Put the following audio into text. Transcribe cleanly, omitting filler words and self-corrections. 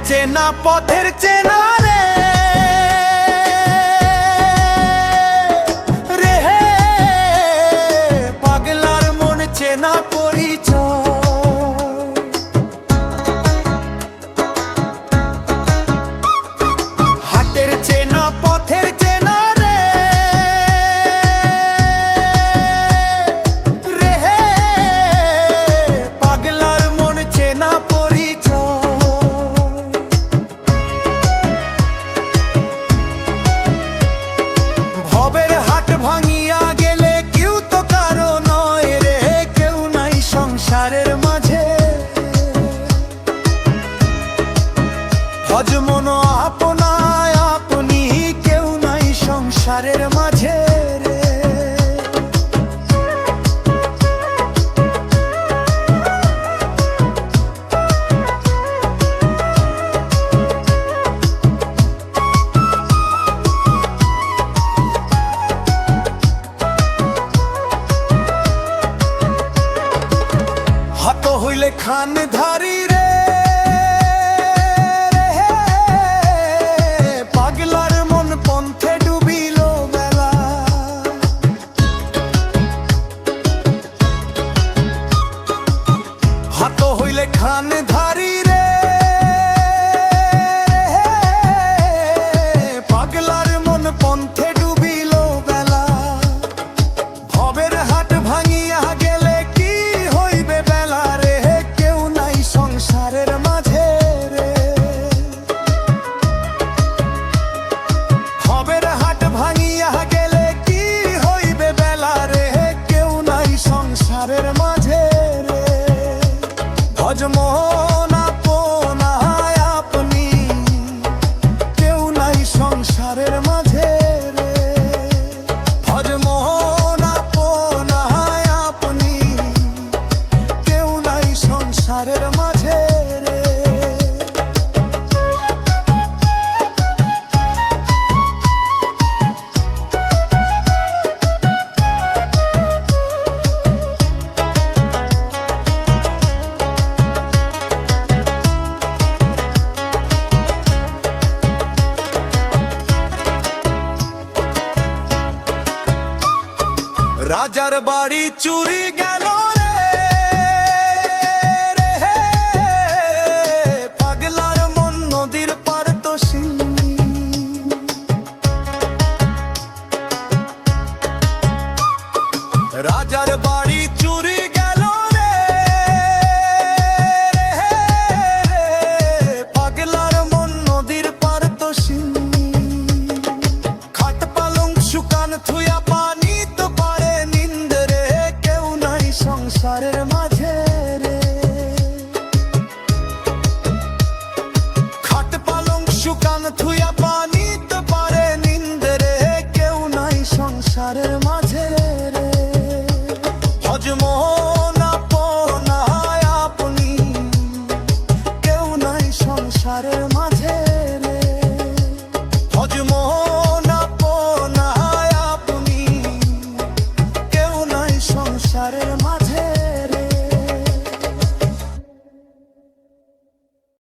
চেনা পথের চেনা রে রে পাগলার মন চেনা পরিচয়। হাটের চেনা পথের চেনা রে রে পাগলার মন চেনা ভবের হাট ভাঙিয়া গেলে কেউ তো কারো নয় রে, কেউ নাই সংসারের মাঝে। ভজ মন আপনায় আপনি, কেউ নাই সংসারের মাঝে রে। হইলে খান ধারি রে পাগলার মন পন্থে ডুবিল বেলা। হাত হইলে খান ধারি রে পাগলার মন পন্থে ডুবিল বেলা। ভবের হাট ভাঙিয়া গেলে কি হইবে বেলা রে, কেউ নাই সংসারের মাঝে রে। ভবের হাট ভাঙিয়া গেলে কি হইবে বেলা রে, কেউ নাই সংসারের মাঝে রে। ভজ মন আপনায় আপনি, কেউ নাই সংসারের মাঝে রে। ভজ মন আপনায় আপনি, কেউ নাই সংসারের মাঝে রে। রাজার বাড়ি চুরি গেল রে পাগলার মন নদীর পার তো সিন্নি। রাজার বাড়ি চুরি গেল রে পাগলার মন নদীর পার তো সিন্নি। খাট পালং শুকান থুয়া পানি তো পারে নিন্দ রে, কেউ নাই সংসারের মাঝে রে। খাট পালং শুকান থুয়া পানি তো পারে নিন্দ রে, কেউ নাই সংসারের মাঝে রে। ভজ মন আপনায় আপনি, কেউ নাই সংসারের মাঝে রে। ভজ মন আপনায় আপনি, কেউ নাই সংসারের